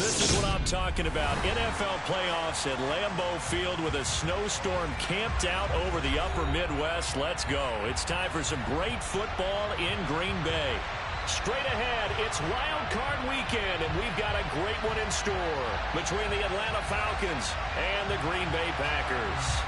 This is what I'm talking about. NFL playoffs at Lambeau Field with a snowstorm camped out over the upper Midwest. Let's go. It's time for some great football in Green Bay. Straight ahead, it's Wild Card Weekend, and we've got a great one in store between the Atlanta Falcons and the Green Bay Packers.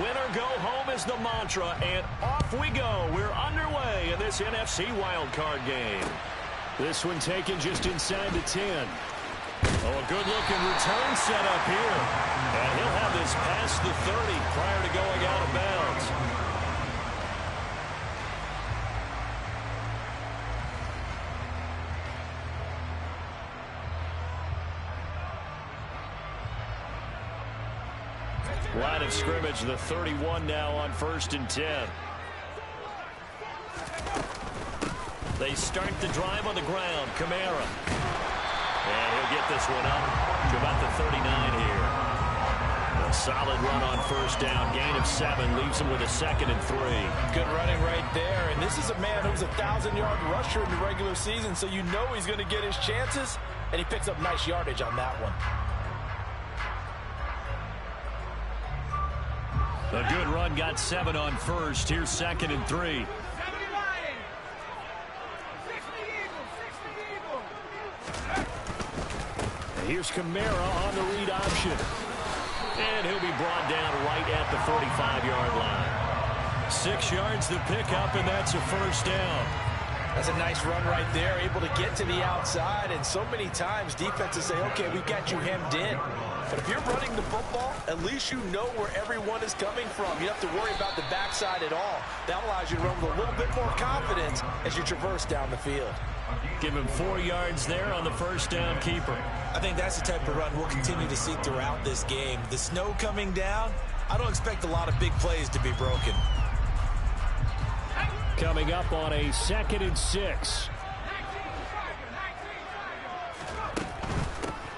Winner go home is the mantra, and off we go. We're underway in this NFC wildcard game. This one taken just inside the 10. Oh, a good-looking return set up here. And he'll have this past the 30 prior to going out of bounds. Line of scrimmage, the 31 now on 1st and 10. They start the drive on the ground. Kamara. And he'll get this one up to about the 39 here. A solid run on 1st down. Gain of 7 leaves him with a 2nd and 3. Good running right there. And this is a man who's a 1,000-yard rusher in the regular season, so you know he's going to get his chances. And he picks up nice yardage on that one. A good run, got 7 on 1st. Here's 2nd and 3. Here's Kamara on the read option. And he'll be brought down right at the 45-yard line. 6 yards the pickup, and that's a 1st down. That's a nice run right there, able to get to the outside. And so many times defenses say, okay, we've got you hemmed in. But if you're running the football, at least you know where everyone is coming from. You don't have to worry about the backside at all. That allows you to run with a little bit more confidence as you traverse down the field. Give him 4 yards there on the 1st down keeper. I think that's the type of run we'll continue to see throughout this game. The snow coming down, I don't expect a lot of big plays to be broken. Coming up on a 2nd and 6.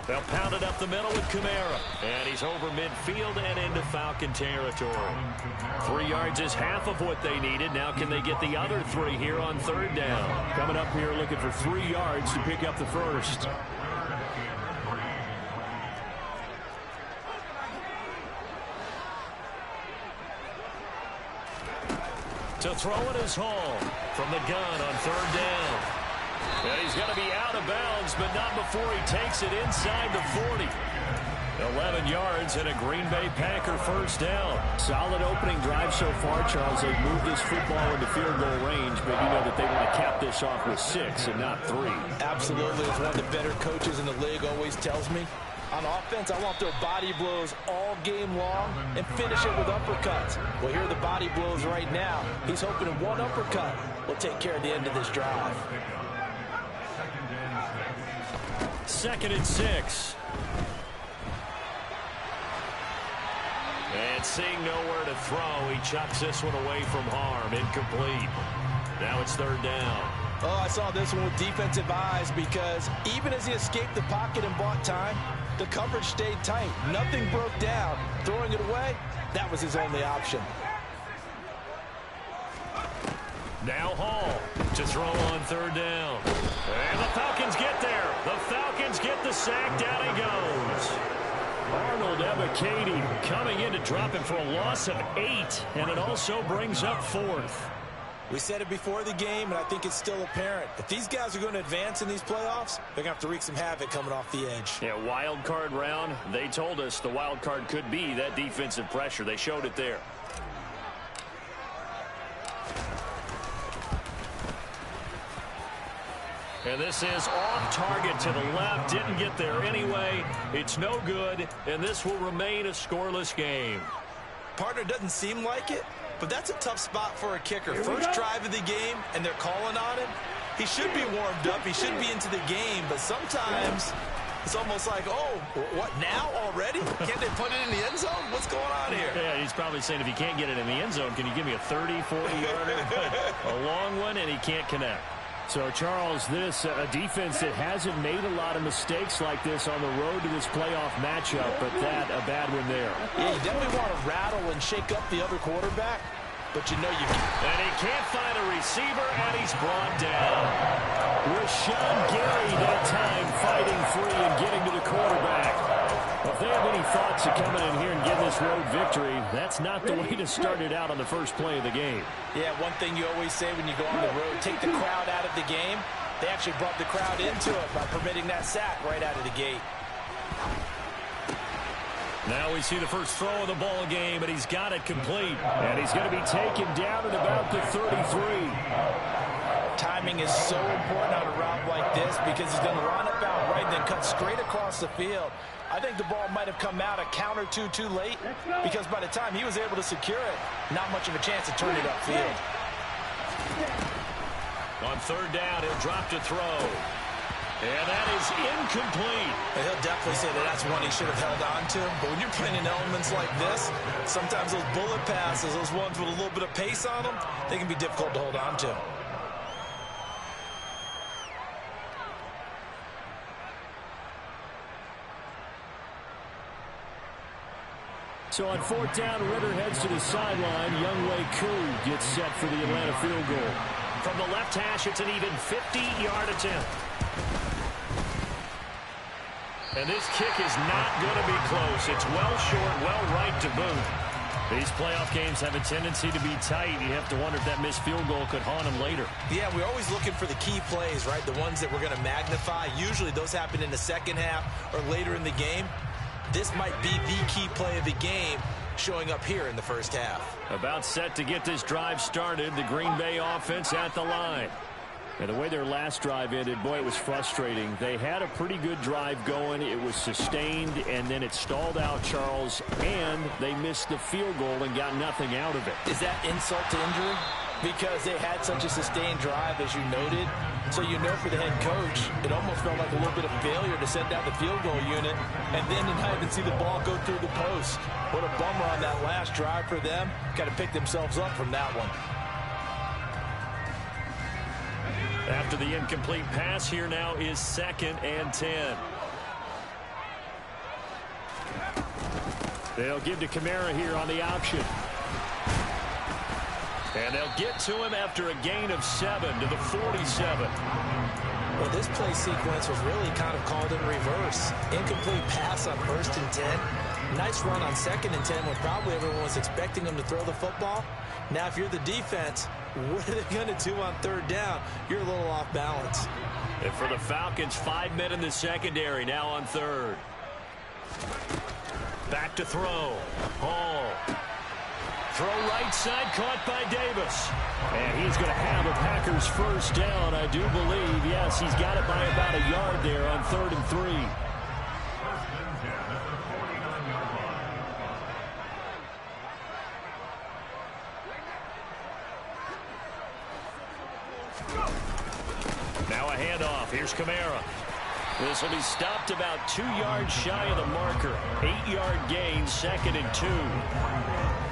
They'll pound it up the middle with Kamara. And he's over midfield and into Falcon territory. 3 yards is half of what they needed. Now can they get the other 3 here on 3rd down? Coming up here looking for 3 yards to pick up the 1st. To throw it is Hall from the gun on 3rd down. And he's going to be out of bounds, but not before he takes it inside the 40. 11 yards and a Green Bay Packer 1st down. Solid opening drive so far, Charles. They've moved this football into field goal range, but you know that they want to cap this off with 6 and not 3. Absolutely. As one of the better coaches in the league always tells me, on offense, I want their body blows all game long and finish it with uppercuts. Well, here are the body blows right now. He's hoping that one uppercut will take care of the end of this drive. 2nd and 6. And seeing nowhere to throw, he chucks this one away from harm. Incomplete. Now it's 3rd down. Oh, I saw this one with defensive eyes because even as he escaped the pocket and bought time, the coverage stayed tight. Nothing broke down. Throwing it away, that was his only option. Now Hall to throw on 3rd down. And the Falcons get there. The Falcons get the sack. Down he goes. Arnold Ebiketie coming in to drop him for a loss of 8. And it also brings up 4th. We said it before the game, and I think it's still apparent. If these guys are going to advance in these playoffs, they're going to have to wreak some havoc coming off the edge. Yeah, wild card round. They told us the wild card could be that defensive pressure. They showed it there. And this is off target to the left. Didn't get there anyway. It's no good, and this will remain a scoreless game. Partner, doesn't seem like it, but that's a tough spot for a kicker. First drive of the game, and they're calling on him. He should be warmed up. He should be into the game, but sometimes it's almost like, oh, what, now already? Can't they put it in the end zone? What's going on here? Yeah, he's probably saying if you can't get it in the end zone, can you give me a 30, 40-yarder? A long one, and he can't connect. So, Charles, this a defense that hasn't made a lot of mistakes like this on the road to this playoff matchup, but that a bad one there. Yeah, you definitely want to rattle and shake up the other quarterback, but you know you can. And he can't find a receiver, and he's brought down. Rashawn Gary that time fighting free and getting to the quarterback. Well, if they have any thoughts of coming in here and getting this road victory, that's not the way to start it out on the first play of the game. Yeah, one thing you always say when you go on the road, take the crowd out of the game. They actually brought the crowd into it by permitting that sack right out of the gate. Now we see the first throw of the ball game, and he's got it complete. And he's going to be taken down at about the 33. Timing is so important on a route like this because he's going to line up out right and then cut straight across the field. I think the ball might have come out a count or two too late because by the time he was able to secure it, not much of a chance to turn it upfield. On third down, he'll drop to throw. And that is incomplete. He'll definitely say that that's one he should have held on to. But when you're playing in elements like this, sometimes those bullet passes, those ones with a little bit of pace on them, they can be difficult to hold on to. So on fourth down, Ritter heads to the sideline. Younghoe Koo gets set for the Atlanta field goal. From the left hash, it's an even 50-yard attempt. And this kick is not going to be close. It's well short, well right to boot. These playoff games have a tendency to be tight. You have to wonder if that missed field goal could haunt them later. Yeah, we're always looking for the key plays, right? The ones that we're going to magnify. Usually those happen in the second half or later in the game. This might be the key play of the game showing up here in the first half. About set to get this drive started. The Green Bay offense at the line. And the way their last drive ended, boy, it was frustrating. They had a pretty good drive going. It was sustained, and then it stalled out, Charles, and they missed the field goal and got nothing out of it. Is that insult to injury? Because they had such a sustained drive, as you noted. So you know for the head coach, it almost felt like a little bit of failure to send out the field goal unit and then to not even see the ball go through the post. What a bummer on that last drive for them. Got to pick themselves up from that one. After the incomplete pass, here now is 2nd and 10. They'll give to Kamara here on the option. And they'll get to him after a gain of 7 to the 47. Well, this play sequence was really kind of called in reverse. Incomplete pass on 1st and 10. Nice run on 2nd and 10 when probably everyone was expecting him to throw the football. Now, if you're the defense, what are they going to do on 3rd down? You're a little off balance. And for the Falcons, 5 men in the secondary now on 3rd. Back to throw. Hall. Throw right side, caught by Davis. And he's going to have a Packers first down, I do believe. Yes, he's got it by about a yard there on 3rd and 3. Now a handoff. Here's Kamara. This will be stopped about 2 yards shy of the marker. 8-yard gain, 2nd and 2.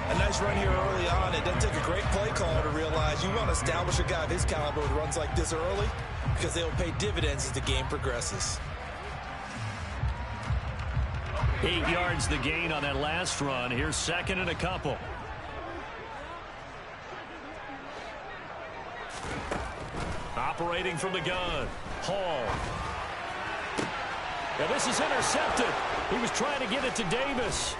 A nice run here early on. It doesn't take a great play caller to realize you want to establish a guy of his caliber who runs like this early because they will pay dividends as the game progresses. 8 yards the gain on that last run. Here's 2nd and a couple. Operating from the gun. Hall. Now this is intercepted. He was trying to get it to Davis.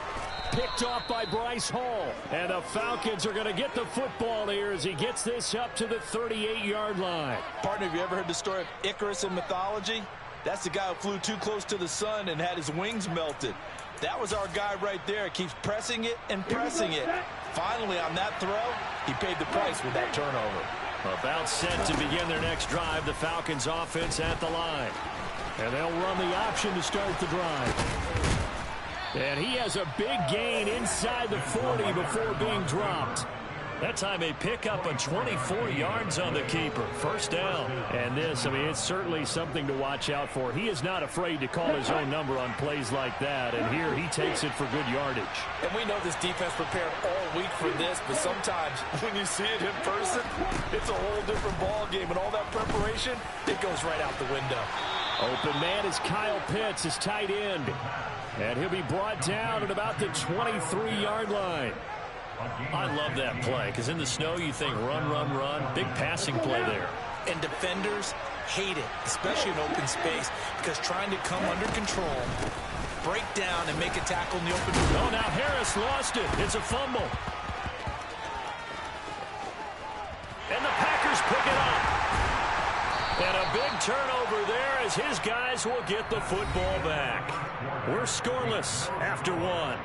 Picked off by Bryce Hall. And the Falcons are going to get the football here as he gets this up to the 38-yard line. Partner, have you ever heard the story of Icarus in mythology? That's the guy who flew too close to the sun and had his wings melted. That was our guy right there. Keeps pressing it and pressing it. Finally, on that throw, he paid the price with that turnover. About set to begin their next drive, the Falcons offense at the line. And they'll run the option to start the drive. And he has a big gain inside the 40 before being dropped. That time they pick up a 24 yards on the keeper. First down. And this, I mean, it's certainly something to watch out for. He is not afraid to call his own number on plays like that. And here he takes it for good yardage. And we know this defense prepared all week for this, but sometimes when you see it in person, it's a whole different ball game. And all that preparation, it goes right out the window. Open man is Kyle Pitts, his tight end. And he'll be brought down at about the 23-yard line. I love that play because in the snow you think run, run, run. Big passing play there. And defenders hate it, especially in open space, because trying to come under control, break down, and make a tackle in the open field. Oh, now Harris lost it. It's a fumble. And the Packers pick it up. And a big turnover there as his guys will get the football back. We're scoreless after one.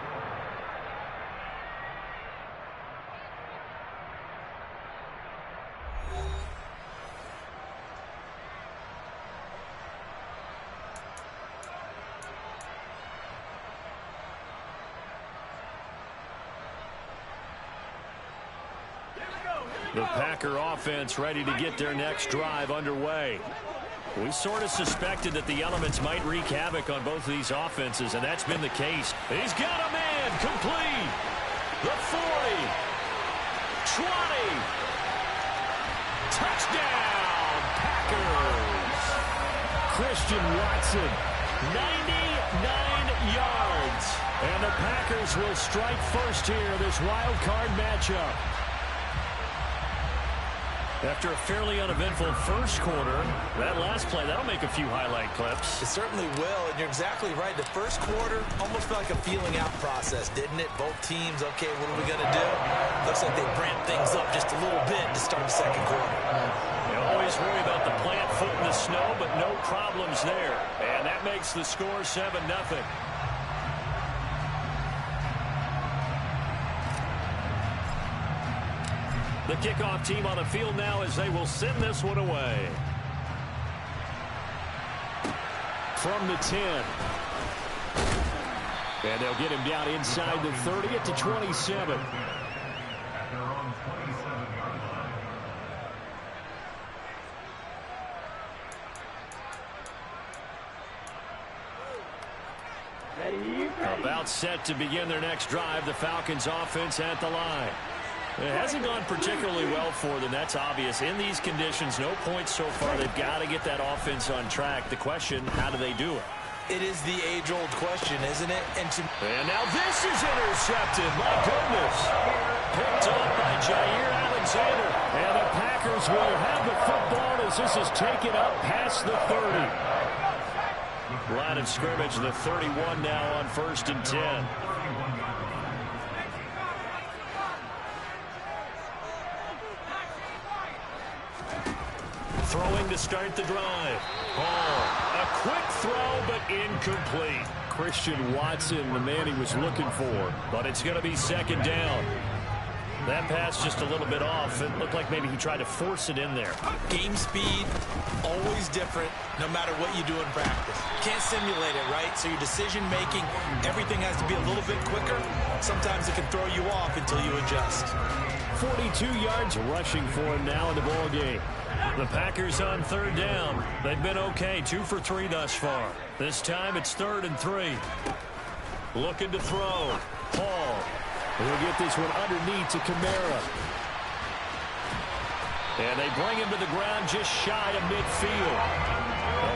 The Packer offense ready to get their next drive underway. We sort of suspected that the elements might wreak havoc on both of these offenses, and that's been the case. He's got a man complete. The 40. 20. Touchdown, Packers. Christian Watson, 99 yards. And the Packers will strike first here, this wild card matchup. After a fairly uneventful first quarter, that last play, that'll make a few highlight clips. It certainly will, and you're exactly right. The first quarter almost felt like a feeling out process, didn't it? Both teams, okay, what are we going to do? Looks like they ramped things up just a little bit to start the second quarter. You always worry about the plant foot in the snow, but no problems there. And that makes the score 7-0. The kickoff team on the field now as they will send this one away. From the 10. And they'll get him down inside the 30 at the 27. About set to begin their next drive. The Falcons offense at the line. It hasn't gone particularly well for them. That's obvious. In these conditions, no points so far. They've got to get that offense on track. The question, how do they do it? It is the age-old question, isn't it? And now this is intercepted. My goodness. Picked up by Jair Alexander. And the Packers will have the football as this is taken up past the 30. Line of scrimmage, the 31 now on 1st and 10. Throwing to start the drive. A quick throw, but incomplete. Christian Watson, the man he was looking for. But it's going to be second down. That pass just a little bit off. It looked like maybe he tried to force it in there. Game speed, always different, no matter what you do in practice. Can't simulate it, right? So your decision-making, everything has to be a little bit quicker. Sometimes it can throw you off until you adjust. 42 yards rushing for him now in the ball game. The Packers on 3rd down. They've been okay, 2 for 3 thus far. This time it's 3rd and 3. Looking to throw. Hall. He'll get this one underneath to Kamara. And they bring him to the ground just shy of midfield.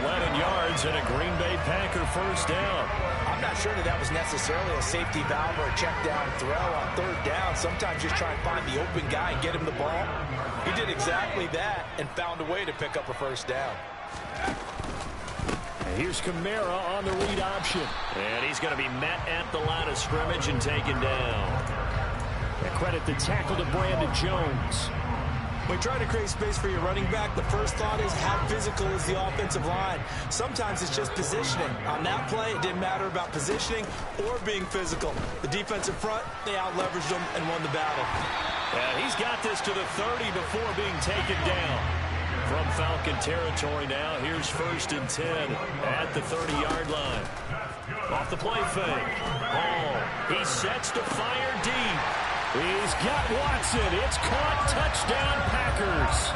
11 yards and a Green Bay Packer first down. I'm not sure that was necessarily a safety valve or a check down throw on 3rd down. Sometimes just try and find the open guy and get him the ball. He did exactly that and found a way to pick up a first down. And here's Kamara on the read option. And he's going to be met at the line of scrimmage and taken down. And credit the tackle to Brandon Jones. When you try to create space for your running back, the first thought is how physical is the offensive line. Sometimes it's just positioning. On that play, it didn't matter about positioning or being physical. The defensive front, they out-leveraged them and won the battle. And he's got this to the 30 before being taken down. From Falcon territory now, here's 1st and 10 at the 30-yard line. Off the play fake. Ball. He sets to fire deep. He's got Watson. It's caught. Touchdown, Packers.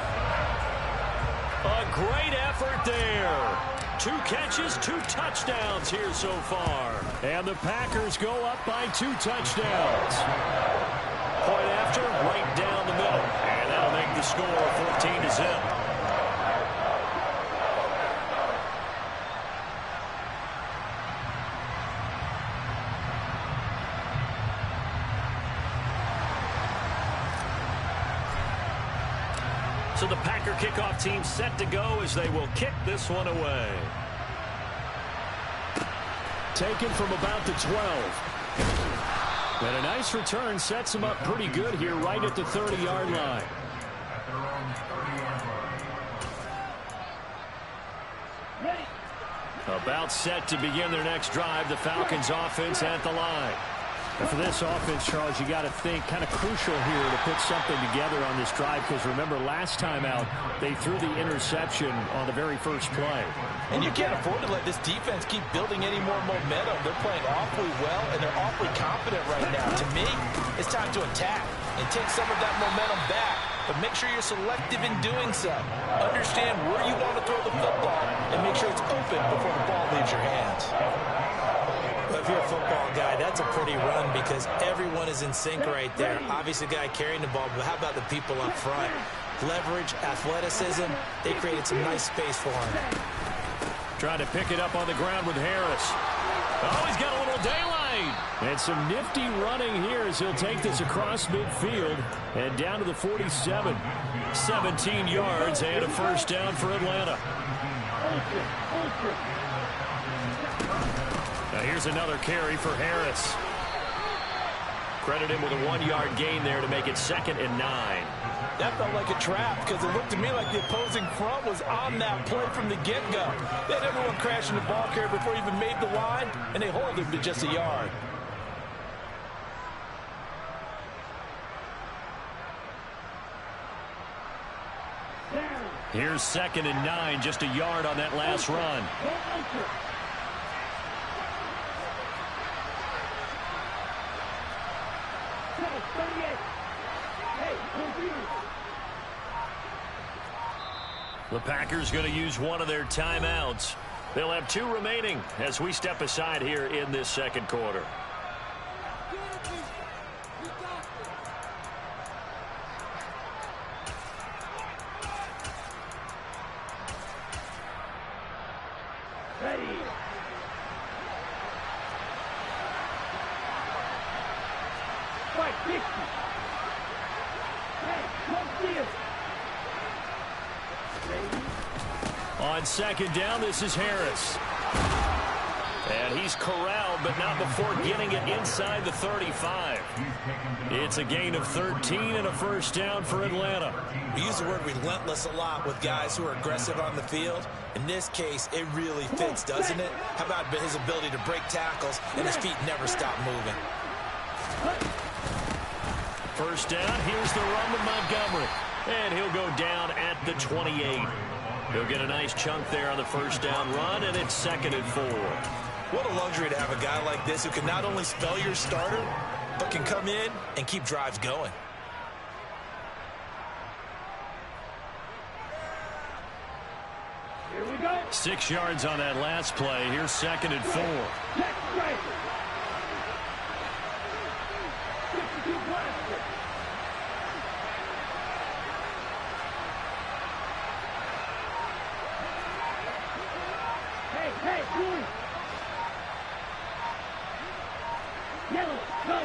A great effort there. 2 catches, 2 touchdowns here so far. And the Packers go up by 2 touchdowns. Point after, right down the middle. And that'll make the score 14-0. So the Packer kickoff team set to go as they will kick this one away. Taken from about the 12. And a nice return sets him up pretty good here right at the 30-yard line. About set to begin their next drive. The Falcons offense at the line. And for this offense, Charles, you got to think kind of crucial here to put something together on this drive because remember last time out they threw the interception on the very first play. And you can't afford to let this defense keep building any more momentum. They're playing awfully well and they're awfully confident right now. To me, it's time to attack and take some of that momentum back. But make sure you're selective in doing so. Understand where you want to throw the football and make sure it's open before the ball leaves your hands. If you're a football guy, that's a pretty run because everyone is in sync right there. Obviously, the guy carrying the ball, but how about the people up front? Leverage, athleticism, they created some nice space for him. Trying to pick it up on the ground with Harris. Oh, he's got a little daylight. And some nifty running here as he'll take this across midfield and down to the 47. 17 yards and a first down for Atlanta. Now here's another carry for Harris. Credit him with a 1-yard gain there to make it 2nd and 9. That felt like a trap because it looked to me like the opposing front was on that play from the get-go. They had everyone crashing the ball carrier before he even made the line, and they hold him to just a yard. Here's 2nd and 9, just a yard on that last run. The Packers going to use one of their timeouts. They'll have 2 remaining as we step aside here in this second quarter. On 2nd down, this is Harris. And he's corralled, but not before getting it inside the 35. It's a gain of 13 and a first down for Atlanta. We use the word relentless a lot with guys who are aggressive on the field. In this case, it really fits, doesn't it? How about his ability to break tackles and his feet never stop moving? First down, here's the run with Montgomery. And he'll go down at the 28. He'll get a nice chunk there on the first down run, and it's 2nd and 4. What a luxury to have a guy like this who can not only spell your starter, but can come in and keep drives going. Here we go. 6 yards on that last play. Here's 2nd and 4. Hey, blue. Yellow, go.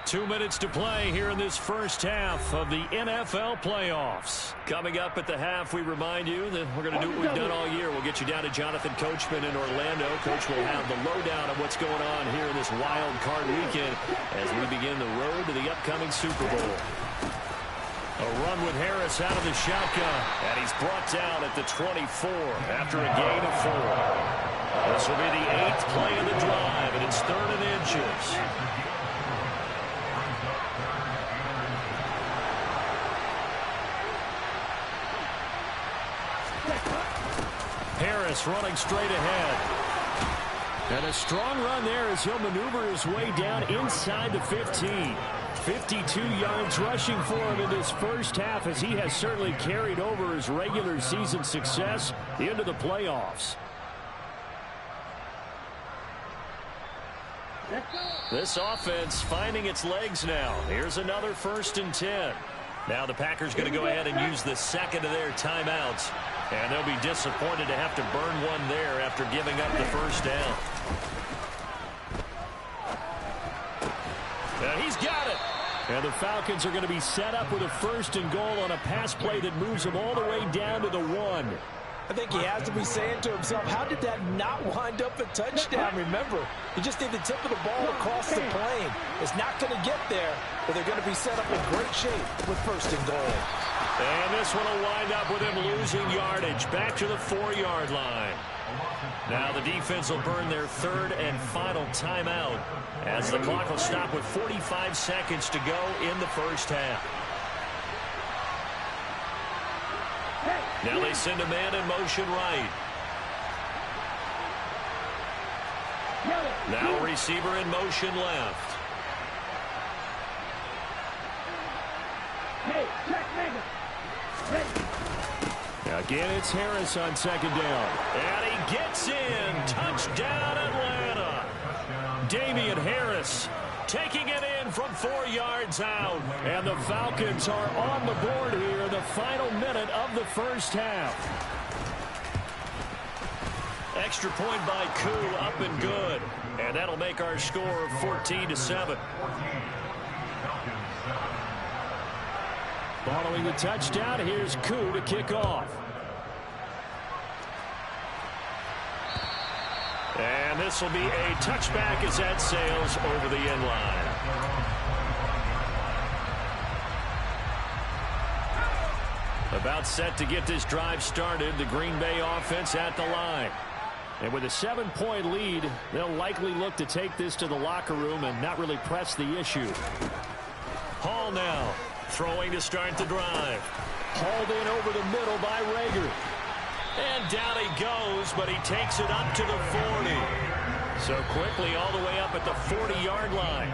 2 minutes to play here in this first half of the NFL playoffs. Coming up at the half, we remind you that we're going to do what we've done all year. We'll get you down to Jonathan Coachman in Orlando. Coach will have the lowdown of what's going on here in this wild card weekend as we begin the road to the upcoming Super Bowl. A run with Harris out of the shotgun, and he's brought down at the 24 after a gain of 4. This will be the 8th play of the drive, and it's 3rd and inches. Harris running straight ahead. And a strong run there as he'll maneuver his way down inside the 15. 52 yards rushing for him in this first half, as he has certainly carried over his regular season success into the playoffs. This offense finding its legs now. Here's another 1st and 10. Now the Packers going to go ahead and use the second of their timeouts. And they'll be disappointed to have to burn one there after giving up the first down. And he's got it. And the Falcons are going to be set up with a 1st and goal on a pass play that moves them all the way down to the 1. I think he has to be saying to himself, how did that not wind up a touchdown? Remember, you just need the tip of the ball across the plane. It's not going to get there, but they're going to be set up in great shape with 1st and goal. And this one will wind up with him losing yardage back to the 4-yard line. Now the defense will burn their 3rd and final timeout as the clock will stop with 45 seconds to go in the first half. Now they send a man in motion right. Now receiver in motion left. Again, it's Harris on 2nd down. And he gets in. Touchdown, Atlanta. Damian Harris taking it in from 4 yards out. And the Falcons are on the board here in the final minute of the first half. Extra point by Koo, up and good. And that'll make our score 14-7. Following the touchdown, here's Koo to kick off. And this will be a touchback as that sails over the end line. About set to get this drive started, the Green Bay offense at the line. And with a 7-point lead, they'll likely look to take this to the locker room and not really press the issue. Hall now throwing to start the drive. Hauled in over the middle by Rager. And down he goes, but he takes it up to the 40. So quickly all the way up at the 40-yard line.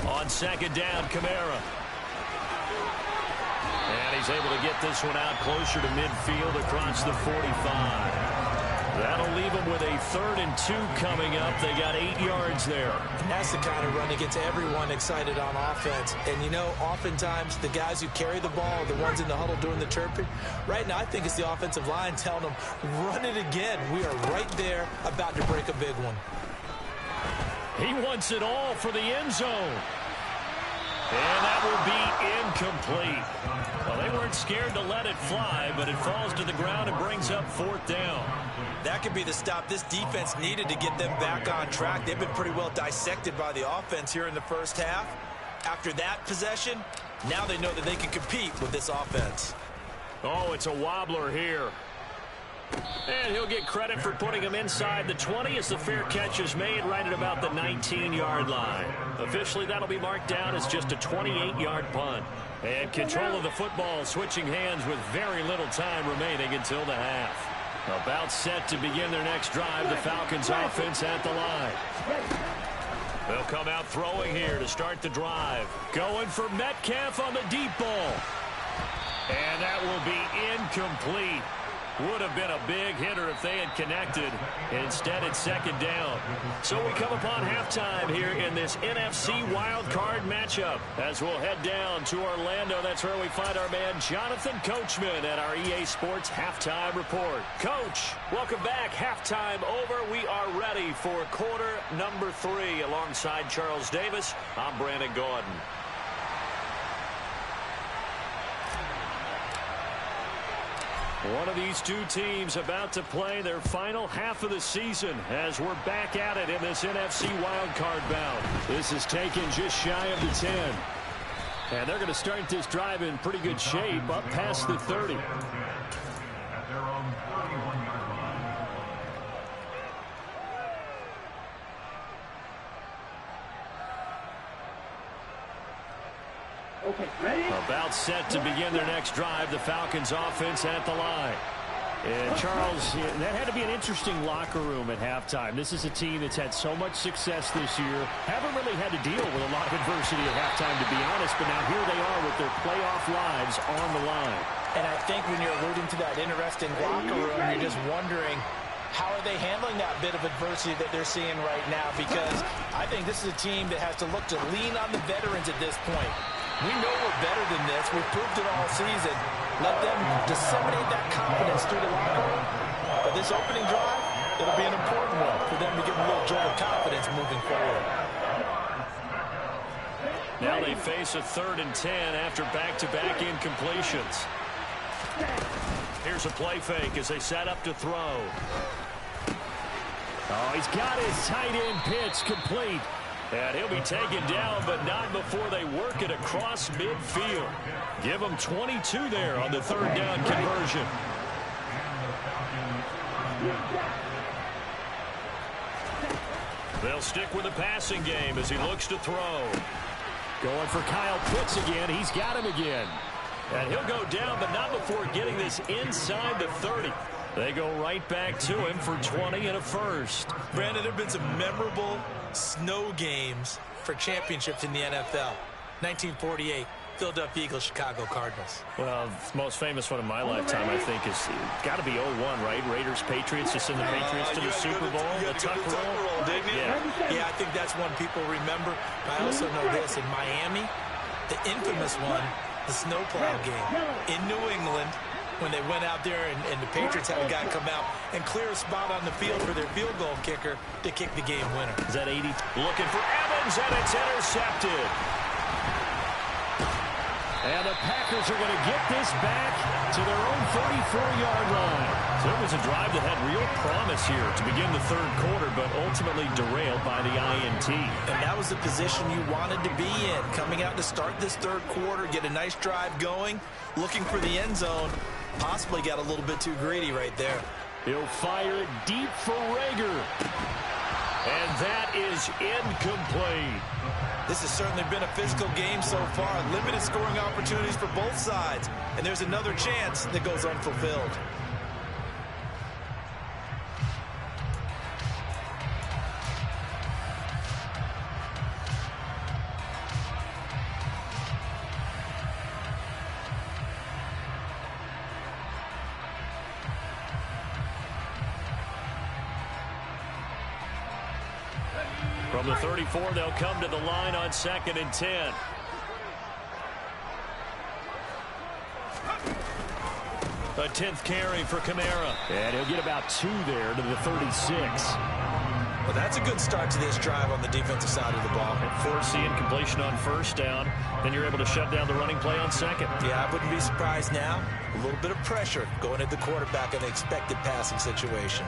On 2nd down, Kamara. And he's able to get this one out closer to midfield across the 45. That'll leave them with a 3rd and 2 coming up. They got 8 yards there. That's the kind of run that gets everyone excited on offense. And, you know, oftentimes the guys who carry the ball are the ones in the huddle doing the chirping. Right now, I think it's the offensive line telling them, run it again. We are right there about to break a big one. He wants it all for the end zone. And that will be incomplete. Well, they weren't scared to let it fly, but it falls to the ground and brings up 4th down. That could be the stop this defense needed to get them back on track. They've been pretty well dissected by the offense here in the first half. After that possession, now they know that they can compete with this offense. Oh, it's a wobbler here. And he'll get credit for putting him inside the 20 as the fair catch is made right at about the 19-yard line. Officially, that'll be marked down as just a 28-yard punt. And control of the football switching hands with very little time remaining until the half. About set to begin their next drive, the Falcons offense at the line. They'll come out throwing here to start the drive. Going for Metcalf on the deep ball. And that will be incomplete. Would have been a big hitter if they had connected. Instead, it's 2nd down. So we come upon halftime here in this NFC wildcard matchup. As we'll head down to Orlando, that's where we find our man Jonathan Coachman at our EA Sports Halftime Report. Coach, welcome back. Halftime over. We are ready for quarter number 3. Alongside Charles Davis, I'm Brandon Gordon. One of these two teams about to play their final half of the season as we're back at it in this NFC wildcard bout. This is taken just shy of the 10. And they're going to start this drive in pretty good shape up past the 30. Okay, ready? About set to begin their next drive. The Falcons offense at the line. And Charles, that had to be an interesting locker room at halftime. This is a team that's had so much success this year. Haven't really had to deal with a lot of adversity at halftime, to be honest. But now here they are with their playoff lives on the line. And I think when you're alluding to that interesting locker room, you're just wondering, how are they handling that bit of adversity that they're seeing right now? Because I think this is a team that has to look to lean on the veterans at this point. We know we're better than this. We've proved it all season. Let them disseminate that confidence through the locker room. But this opening drive, it'll be an important one for them to give them a little jolt of confidence moving forward. Now they face a 3rd and 10 after back-to-back incompletions. Here's a play fake as they set up to throw. Oh, he's got his tight end pitch complete. And he'll be taken down, but not before they work it across midfield. Give them 22 there on the 3rd down conversion. They'll stick with the passing game as he looks to throw. Going for Kyle Pitts again. He's got him again. And he'll go down, but not before getting this inside the 30. They go right back to him for 20 and a first. Brandon, there have been some memorable snow games for championships in the NFL. 1948, Philadelphia Eagles, Chicago Cardinals. Well, the most famous one in my lifetime, I think, is got to be 01, right? Raiders, Patriots, to send the Patriots to the Super Bowl. The tuck roll, didn't you? Yeah, I think that's one people remember. I also know this. In Miami, the infamous one, the snowplow game in New England, when they went out there and the Patriots had a guy come out and clear a spot on the field for their field goal kicker to kick the game winner. Is that 80? Looking for Evans, and it's intercepted. And the Packers are going to get this back to their own 34-yard line. So it was a drive that had real promise here to begin the 3rd quarter, but ultimately derailed by the INT. And that was the position you wanted to be in. Coming out to start this 3rd quarter, get a nice drive going, looking for the end zone. Possibly got a little bit too greedy right there. He'll fire it deep for Rager. And that is incomplete. This has certainly been a physical game so far. Limited scoring opportunities for both sides. And there's another chance that goes unfulfilled. From the 34, they'll come to the line on 2nd and 10. A 10th carry for Kamara. And he'll get about 2 there to the 36. Well, that's a good start to this drive on the defensive side of the ball. And force the incompletion on 1st down. Then you're able to shut down the running play on 2nd. Yeah, I wouldn't be surprised now. A little bit of pressure going at the quarterback in the expected passing situation.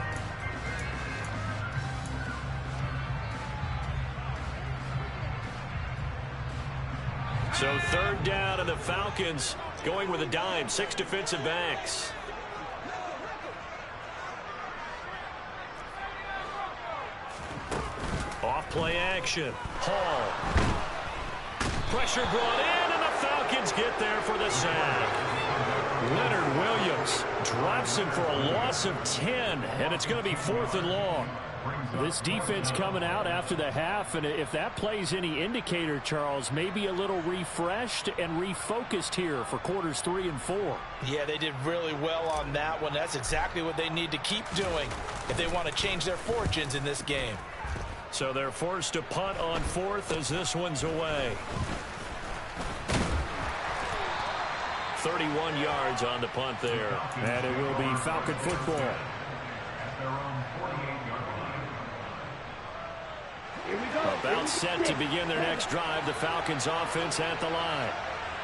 So 3rd down, and the Falcons going with a dime. 6 defensive backs. Off play action. Hall. Pressure brought in, and the Falcons get there for the sack. Leonard Williams drops him for a loss of 10, and it's going to be 4th and long. This defense coming out after the half, and if that plays any indicator, Charles, maybe a little refreshed and refocused here for quarters 3 and 4. Yeah, they did really well on that one. That's exactly what they need to keep doing if they want to change their fortunes in this game. So they're forced to punt on 4th as this one's away. 31 yards on the punt there. And it will be Falcon football. About set to begin their next drive. The Falcons offense at the line.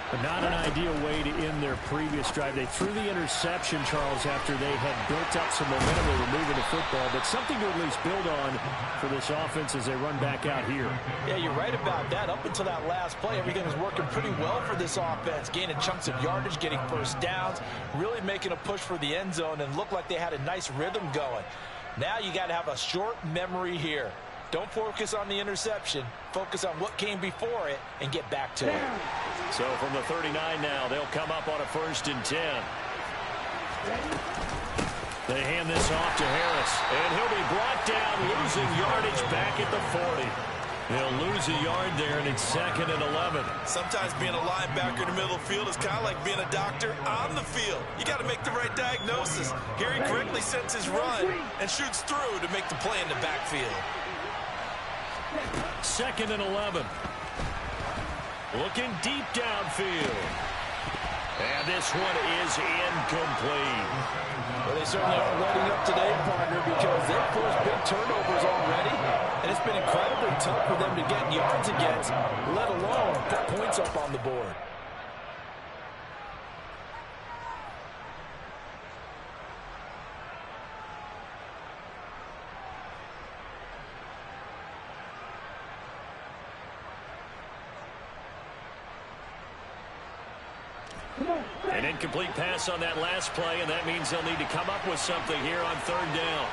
But not an ideal way to end their previous drive. They threw the interception, Charles, after they had built up some momentum. They were moving the football, but something to at least build on for this offense as they run back out here. Yeah, you're right about that. Up until that last play, everything was working pretty well for this offense. Gaining chunks of yardage, getting first downs, really making a push for the end zone, and looked like they had a nice rhythm going. Now you got to have a short memory here. Don't focus on the interception. Focus on what came before it and get back to it. So from the 39 now, they'll come up on a 1st and 10. They hand this off to Harris, and he'll be brought down, losing yardage back at the 40. They'll lose a yard there, and it's 2nd and 11. Sometimes being a linebacker in the middle of the field is kind of like being a doctor on the field. You got to make the right diagnosis. Here he correctly sets his run and shoots through to make the play in the backfield. 2nd and 11. Looking deep downfield. And this one is incomplete. Well, they certainly are lighting up today, partner, because they forced big turnovers already, and it's been incredibly tough for them to get yards against, let alone put points up on the board. An incomplete pass on that last play, and that means they'll need to come up with something here on 3rd down.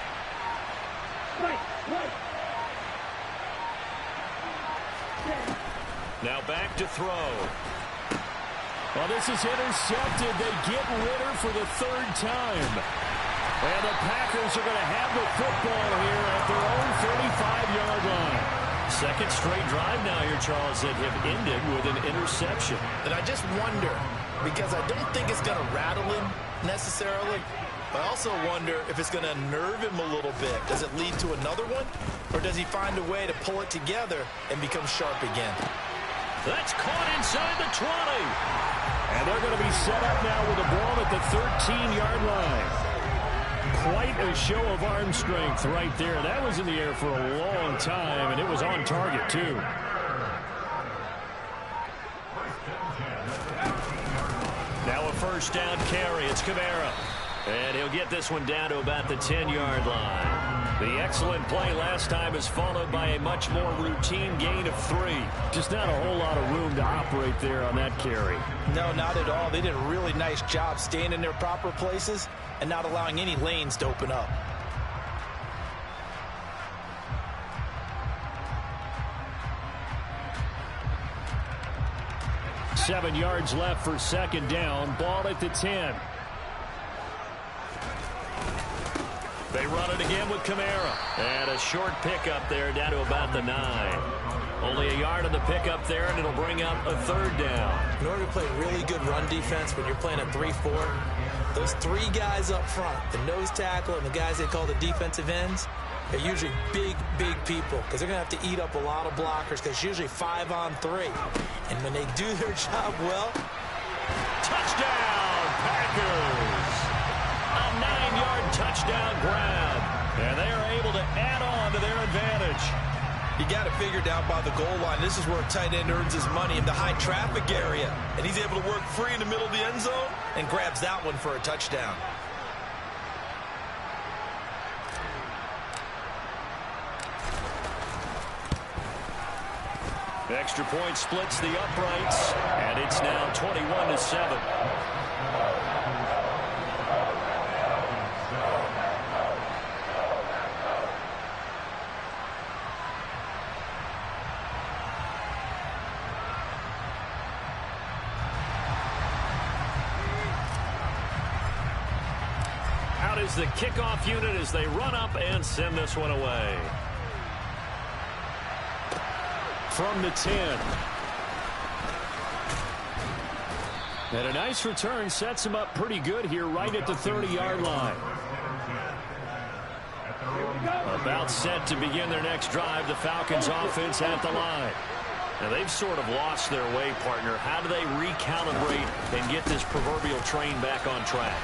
Now back to throw. Well, this is intercepted. They get Ritter for the 3rd time. And the Packers are going to have the football here at their own 35-yard line. 2nd straight drive now here, Charles, that have ended with an interception. And I just wonder, because I don't think it's going to rattle him necessarily, but I also wonder if it's going to nerve him a little bit. Does it lead to another one, or does he find a way to pull it together and become sharp again? That's caught inside the 20. And they're going to be set up now with the ball at the 13-yard line. Quite a show of arm strength right there. That was in the air for a long time, and it was on target, too. Now a 1st down carry. It's Kamara. And he'll get this one down to about the 10-yard line. The excellent play last time is followed by a much more routine gain of 3. Just not a whole lot of room to operate there on that carry. No, not at all. They did a really nice job staying in their proper places and not allowing any lanes to open up. Seven yards left for 2nd down. Ball at the 10. They run it again with Kamara. And a short pickup there down to about the 9. Only a yard on the pickup there, and it'll bring up a 3rd down. In order to play really good run defense when you're playing a 3-4, those 3 guys up front, the nose tackle and the guys they call the defensive ends, they're usually big, big people because they're going to have to eat up a lot of blockers because it's usually 5 on 3. And when they do their job well, touchdown, Packers! A 9-yard touchdown grab. And they are able to add on to their advantage. You got it figured out by the goal line. This is where a tight end earns his money in the high traffic area. And he's able to work free in the middle of the end zone and grabs that one for a touchdown. The extra point splits the uprights, and it's now 21-7. Out is the kickoff unit as they run up and send this one away. From the 10. And a nice return sets him up pretty good here right at the 30-yard line. About set to begin their next drive, the Falcons offense at the line. Now they've sort of lost their way, partner. How do they recalibrate and get this proverbial train back on track?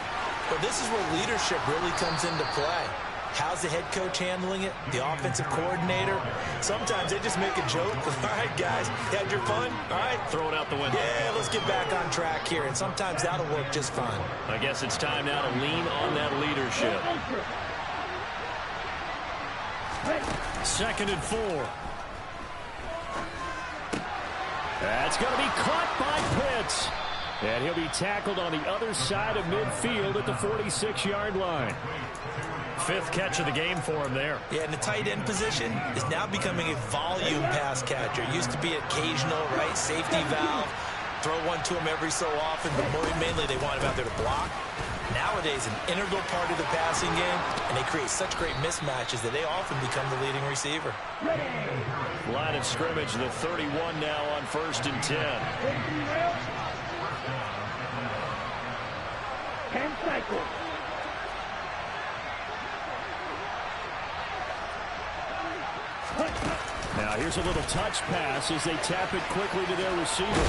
Well, this is where leadership really comes into play. How's the head coach handling it? The offensive coordinator? Sometimes they just make a joke. All right, guys, you had your fun? All right. Throw it out the window. Yeah, let's get back on track here. And sometimes that'll work just fine. I guess it's time now to lean on that leadership. 2nd and 4. That's going to be caught by Pitts. And he'll be tackled on the other side of midfield at the 46-yard line. 5th catch of the game for him there. Yeah, and the tight end position is now becoming a volume pass catcher. It used to be occasional, right, safety valve. throw one to him every so often, but mainly they want him out there to block. Nowadays, an integral part of the passing game, and they create such great mismatches that they often become the leading receiver. Line of scrimmage, the 31 now on 1st and 10. 10 cycles. Now here's a little touch pass as they tap it quickly to their receiver.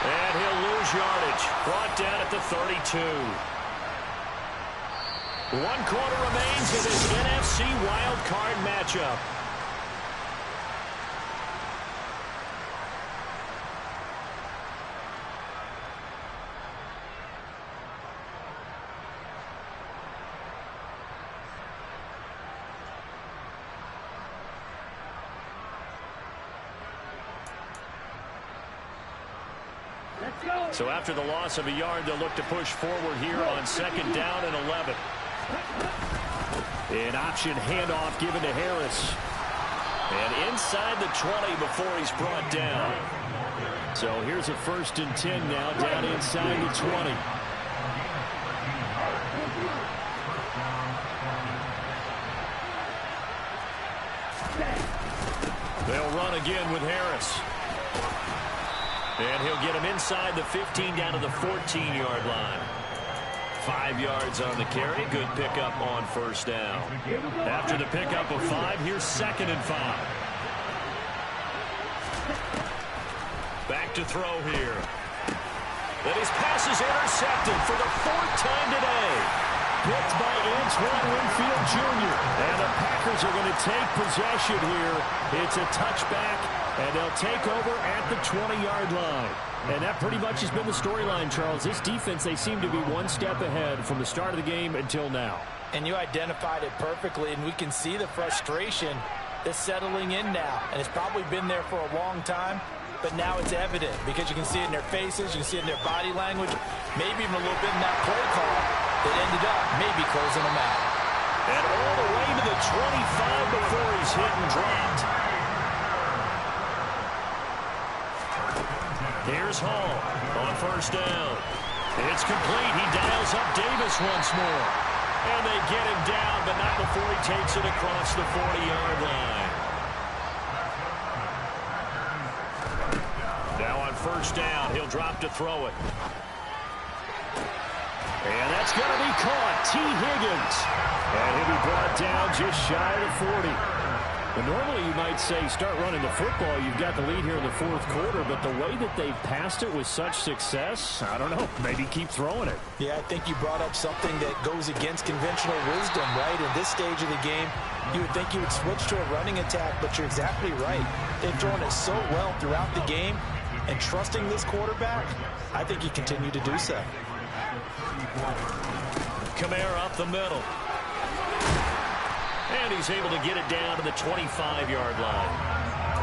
And he'll lose yardage. Brought down at the 32. 1 quarter remains in this NFC wild card matchup. So after the loss of a yard, they'll look to push forward here on 2nd down and 11. An option handoff given to Harris. And inside the 20 before he's brought down. So here's a 1st and 10 now, down inside the 20. They'll run again with Harris. And he'll get him inside the 15 down to the 14-yard line. 5 yards on the carry. Good pickup on 1st down. After the pickup of 5, here's 2nd and 5. Back to throw here. But his pass is intercepted for the 4th time today. Picked by Antoine Winfield Jr. And the Packers are going to take possession here. It's a touchback, and they'll take over at the 20-yard line. And that pretty much has been the storyline, Charles. This defense, they seem to be one step ahead from the start of the game until now. And you identified it perfectly, and we can see the frustration that's settling in now. And it's probably been there for a long time, but now it's evident because you can see it in their faces, you can see it in their body language, maybe even a little bit in that play call that ended up maybe closing them out. And all the way to the 25 before he's hit and dropped. Here's Hall on 1st down. It's complete. He dials up Davis once more. And they get him down, but not before he takes it across the 40-yard line. Now on 1st down, he'll drop to throw it. And that's going to be caught. T. Higgins. And he'll be brought down just shy of the 40. But normally you might say start running the football. You've got the lead here in the 4th quarter. But the way that they've passed it with such success, I don't know. Maybe keep throwing it. Yeah, I think you brought up something that goes against conventional wisdom, right? In this stage of the game, you would think you would switch to a running attack, but you're exactly right. They've thrown it so well throughout the game. And trusting this quarterback, I think you continue to do so. Kamara up the middle. And he's able to get it down to the 25-yard line.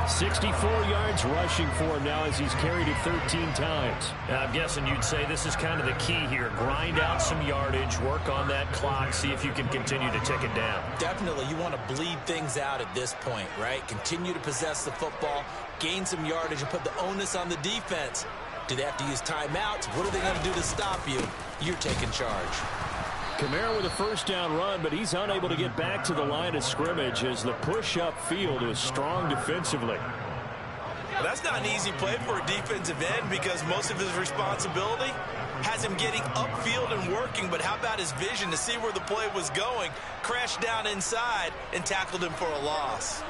64 yards rushing for him now as he's carried it 13 times. Now, I'm guessing you'd say this is kind of the key here. Grind out some yardage, work on that clock, see if you can continue to tick it down. Definitely. You want to bleed things out at this point, right? Continue to possess the football, gain some yardage, and put the onus on the defense. Do they have to use timeouts? What are they going to do to stop you? You're taking charge. Kamara with a 1st down run, but he's unable to get back to the line of scrimmage as the push-up field was strong defensively. That's not an easy play for a defensive end because most of his responsibility has him getting upfield and working, but how about his vision to see where the play was going, crashed down inside, and tackled him for a loss.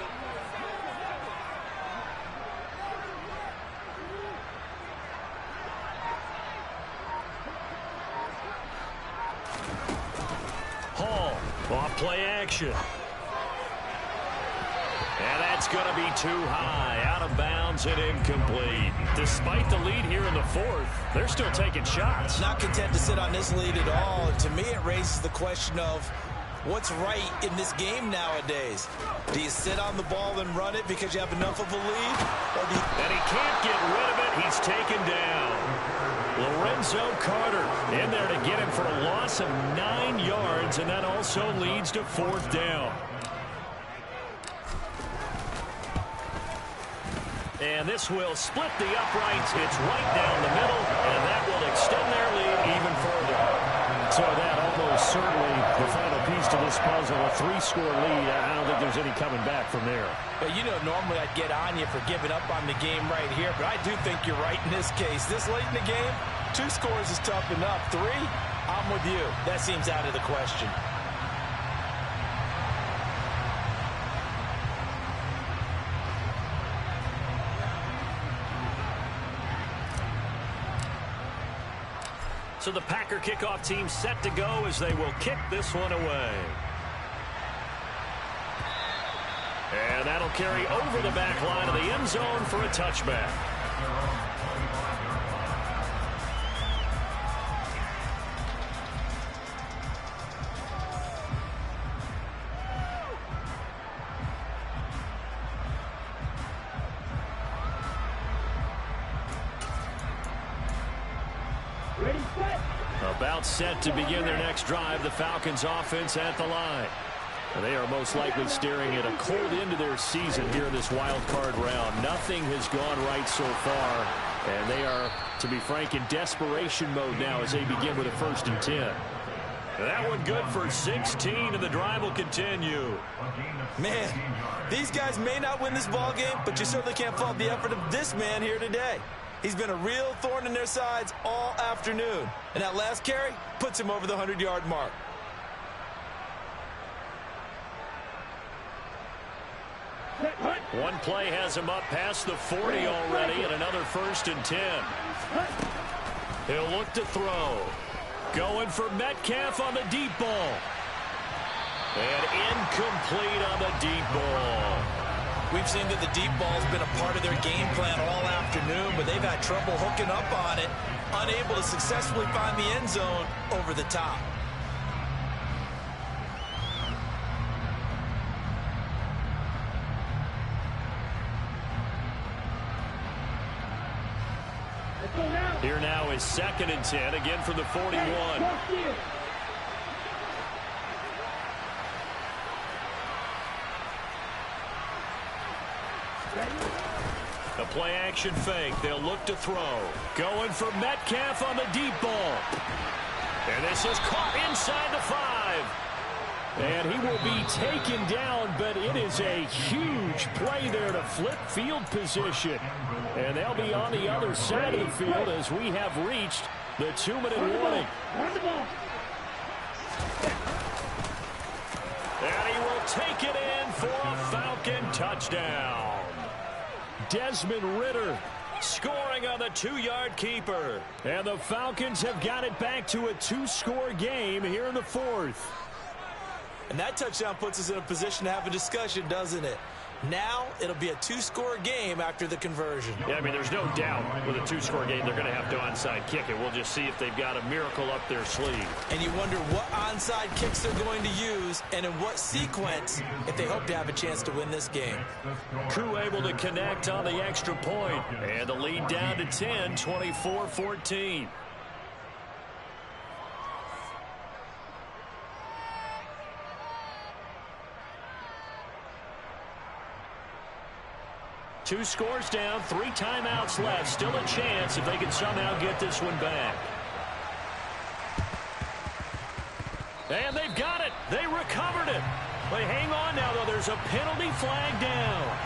Hall, off play action. And that's going to be too high, out of bounds and incomplete. Despite the lead here in the 4th, they're still taking shots. Not content to sit on this lead at all. And to me, it raises the question of what's right in this game nowadays. Do you sit on the ball and run it because you have enough of a lead? And he can't get rid of it. He's taken down. Lorenzo Carter in there to get him for a loss of 9 yards, and that also leads to 4th down. And this will split the uprights. It's right down the middle, and that will extend their lead even further. So that almost certainly the final piece to this puzzle, a 3-score lead. I don't think there's any coming back from there. But you know, normally I'd get on you for giving up on the game right here, but I do think you're right in this case. This late in the game, 2 scores is tough enough. 3, I'm with you. That seems out of the question. So the Packer kickoff team set to go as they will kick this one away. And that'll carry over the back line of the end zone for a touchback. About set to begin their next drive, the Falcons offense at the line. And they are most likely staring at a cold end to their season here in this wild card round. Nothing has gone right so far, and they are, to be frank, in desperation mode now as they begin with a 1st and 10. That one good for 16, and the drive will continue. Man, these guys may not win this ball game, but you certainly can't fault the effort of this man here today. He's been a real thorn in their sides all afternoon. And that last carry puts him over the 100-yard mark. One play has him up past the 40 already, and another 1st and 10. He'll look to throw. Going for Metcalf on the deep ball. And incomplete on the deep ball. We've seen that the deep ball's been a part of their game plan all afternoon, but they've had trouble hooking up on it, unable to successfully find the end zone over the top. Here now is 2nd and 10, again from the 41. A play-action fake. They'll look to throw. Going for Metcalf on the deep ball. And this is caught inside the 5. And he will be taken down, but it is a huge play there to flip field position. And they'll be on the other side of the field as we have reached the 2-minute warning. And he will take it in for a Falcon touchdown. Desmond Ridder scoring on the 2-yard keeper. And the Falcons have got it back to a 2-score game here in the 4th. And that touchdown puts us in a position to have a discussion, doesn't it? Now it'll be a 2-score game after the conversion. Yeah, I mean, there's no doubt with a 2-score game they're going to have to onside kick it. We'll just see if they've got a miracle up their sleeve. And you wonder what onside kicks they're going to use and in what sequence if they hope to have a chance to win this game. Koo able to connect on the extra point. And the lead down to 10, 24-14. Two scores down, 3 timeouts left. Still a chance if they can somehow get this one back. And they've got it. They recovered it. But hang on now, though. There's a penalty flag down.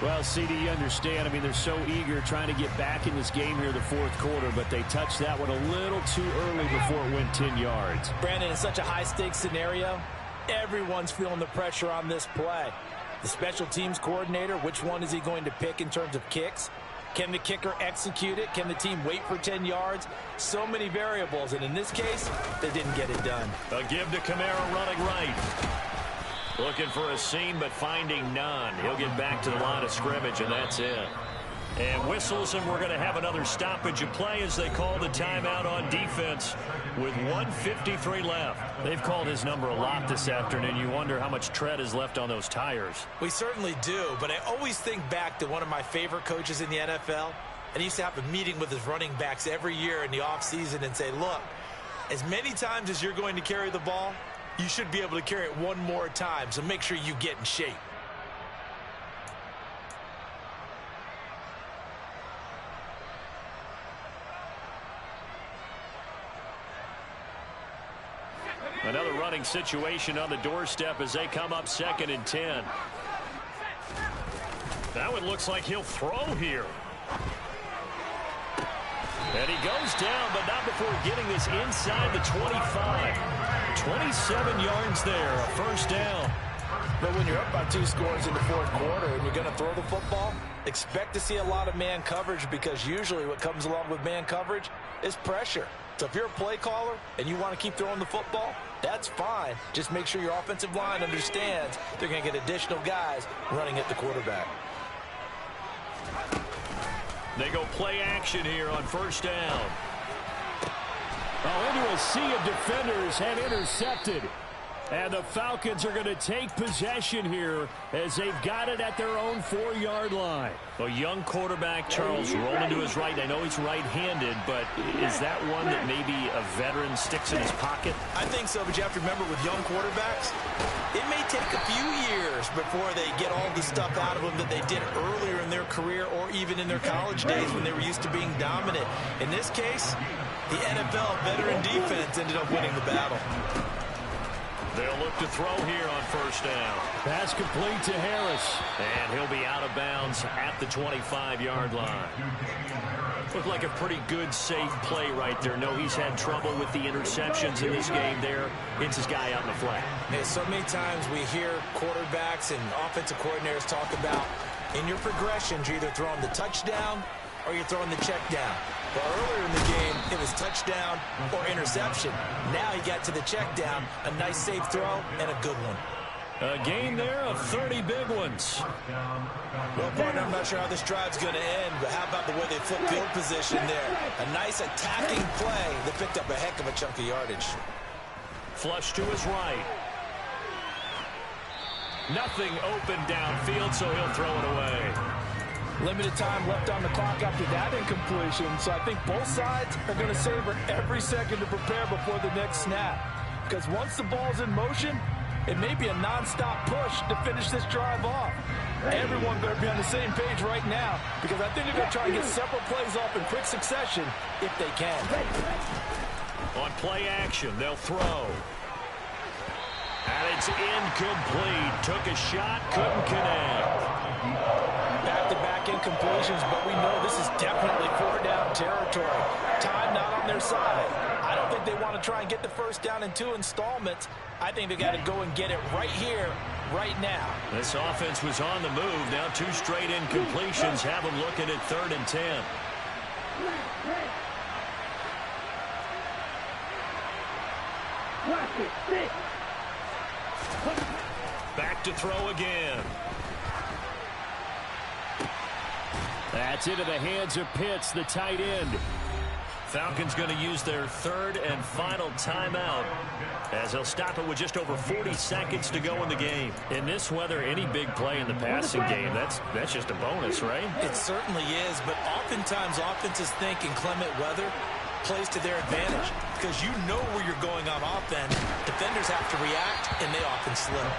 Well, CD, you understand. I mean, they're so eager trying to get back in this game here in the 4th quarter, but they touched that one a little too early before it went 10 yards. Brandon, in such a high-stakes scenario, everyone's feeling the pressure on this play. The special teams coordinator, which one is he going to pick in terms of kicks? Can the kicker execute it? Can the team wait for 10 yards? So many variables, and in this case, they didn't get it done. A give to Kamara running right. Looking for a seam, but finding none. He'll get back to the line of scrimmage, and that's it. And whistles, and we're going to have another stoppage of play as they call the timeout on defense with 1:53 left. They've called his number a lot this afternoon. You wonder how much tread is left on those tires. We certainly do, but I always think back to one of my favorite coaches in the NFL, and he used to have a meeting with his running backs every year in the offseason and say, look, As many times as you're going to carry the ball, you should be able to carry it one more time, so make sure you get in shape. Another running situation on the doorstep as they come up 2nd and 10. That one looks like he'll throw here. And he goes down, but not before getting this inside the 25. 27 yards there, a first down. But when you're up by 2 scores in the 4th quarter and you're going to throw the football, expect to see a lot of man coverage, because usually what comes along with man coverage is pressure. So if you're a play caller and you want to keep throwing the football, that's fine. Just make sure your offensive line understands they're going to get additional guys running at the quarterback. They go play action here on first down. Oh, into a sea of defenders and intercepted. And the Falcons are going to take possession here as they've got it at their own 4-yard line. A young quarterback, Charles, rolling to his right. I know he's right-handed, but is that one that maybe a veteran sticks in his pocket? I think so, but you have to remember with young quarterbacks, it may take a few years before they get all the stuff out of them that they did earlier in their career or even in their college days when they were used to being dominant. In this case, the NFL veteran defense ended up winning the battle. They'll look to throw here on first down. Pass complete to Harris. And he'll be out of bounds at the 25-yard line. Looked like a pretty good, safe play right there. No, he's had trouble with the interceptions in this game there. Hits his guy out in the flat. Hey, so many times we hear quarterbacks and offensive coordinators talk about in your progressions, you're either throwing the touchdown or you're throwing the check down. Well, earlier in the game, it was touchdown or interception. Now he got to the check down, a nice safe throw, and a good one. A gain there of 30 big ones. Well, partner, I'm not sure how this drive's going to end, but how about the way they flip field position there? A nice attacking play that picked up a heck of a chunk of yardage. Flush to his right. Nothing open downfield, so he'll throw it away. Limited time left on the clock after that incompletion, so I think both sides are going to savor every second to prepare before the next snap. Because once the ball's in motion, it may be a non-stop push to finish this drive off. Everyone better be on the same page right now, because I think they're going to try and get several plays off in quick succession if they can. On play action, they'll throw. And it's incomplete. Took a shot, couldn't connect. Back-to-back incompletions, but we know this is definitely 4-down territory. Time not on their side. I don't think they want to try and get the first down in 2 installments. I think they got to go and get it right here, right now. This offense was on the move. Now 2 straight incompletions have them looking at 3rd and 10. Back to throw again. That's into the hands of Pitts, the tight end. Falcons going to use their 3rd and final timeout as they'll stop it with just over 40 seconds to go in the game. In this weather, any big play in the passing game, that's just a bonus, right? It certainly is, but oftentimes offenses think in clement weather plays to their advantage because you know where you're going on offense. Defenders have to react, and they often slip.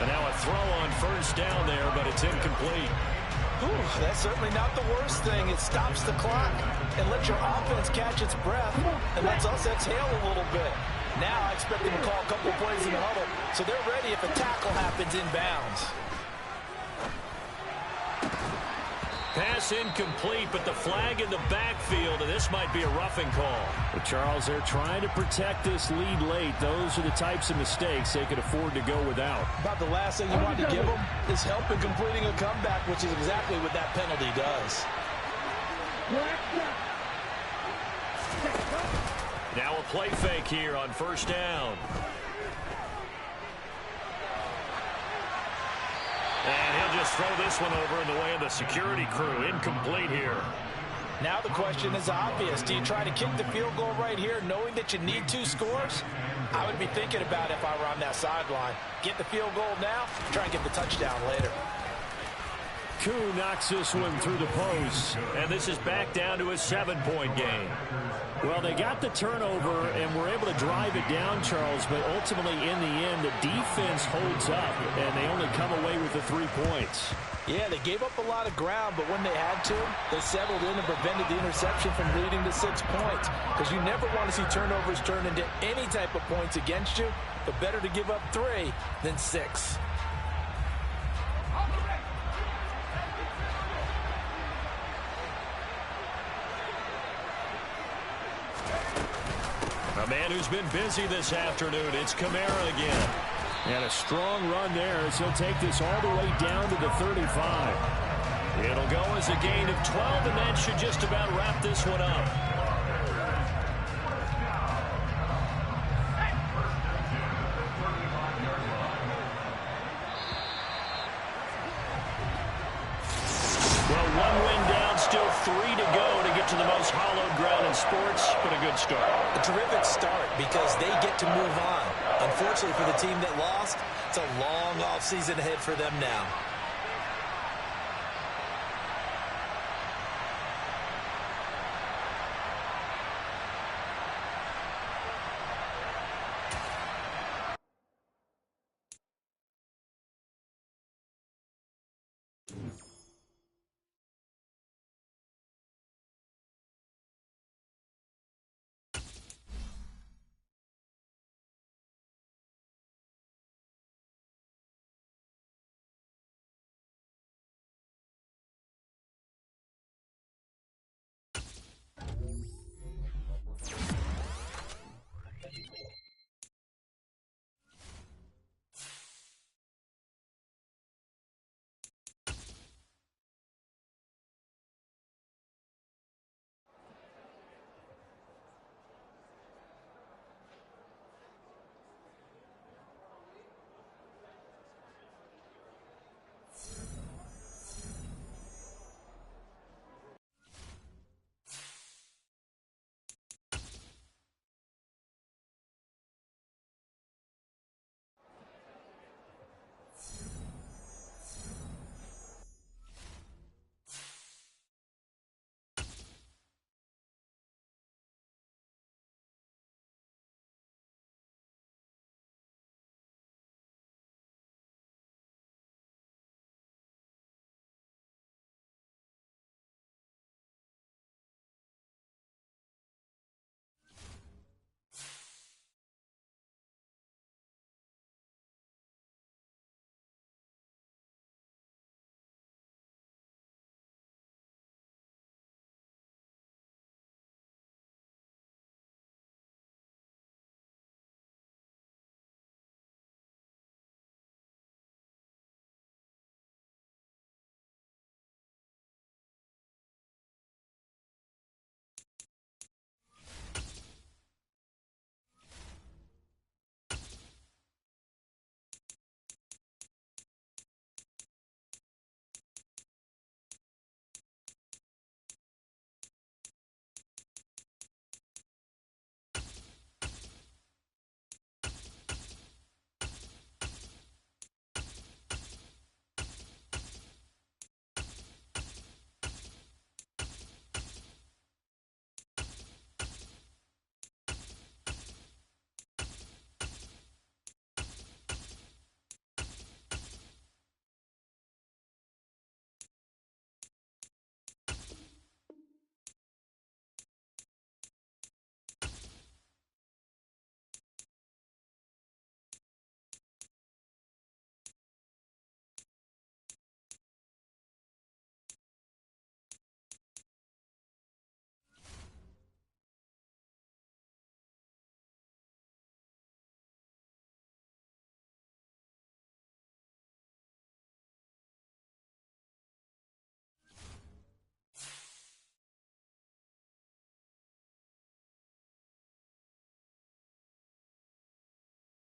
And now a throw on first down there, but it's incomplete. Ooh, that's certainly not the worst thing. It stops the clock and lets your offense catch its breath and lets us exhale a little bit. Now I expect them to call a couple plays in the huddle, so they're ready if a tackle happens inbounds. Pass incomplete, but the flag in the backfield, and this might be a roughing call. But Charles, they're trying to protect this lead late. Those are the types of mistakes they could afford to go without. About the last thing you want to give them is help in completing a comeback, which is exactly what that penalty does. Now a play fake here on first down. And he'll just throw this one over in the way of the security crew. Incomplete here. Now the question is obvious. Do you try to kick the field goal right here knowing that you need 2 scores? I would be thinking about it if I were on that sideline. Get the field goal now, try and get the touchdown later. Koo knocks this one through the post, and this is back down to a 7-point game. Well, they got the turnover and were able to drive it down, Charles, but ultimately in the end, the defense holds up, and they only come away with the 3 points. Yeah, they gave up a lot of ground, but when they had to, they settled in and prevented the interception from leading to 6 points. Because you never want to see turnovers turn into any type of points against you, but better to give up 3 than 6. A man who's been busy this afternoon, it's Kamara again. And a strong run there as he'll take this all the way down to the 35. It'll go as a gain of 12, and that should just about wrap this one up. Well, 1 win down, still 3 to go to get to the most hallowed ground in sports, but a good start. A terrific start because they get to move on. Unfortunately for the team that lost, it's a long offseason ahead for them now.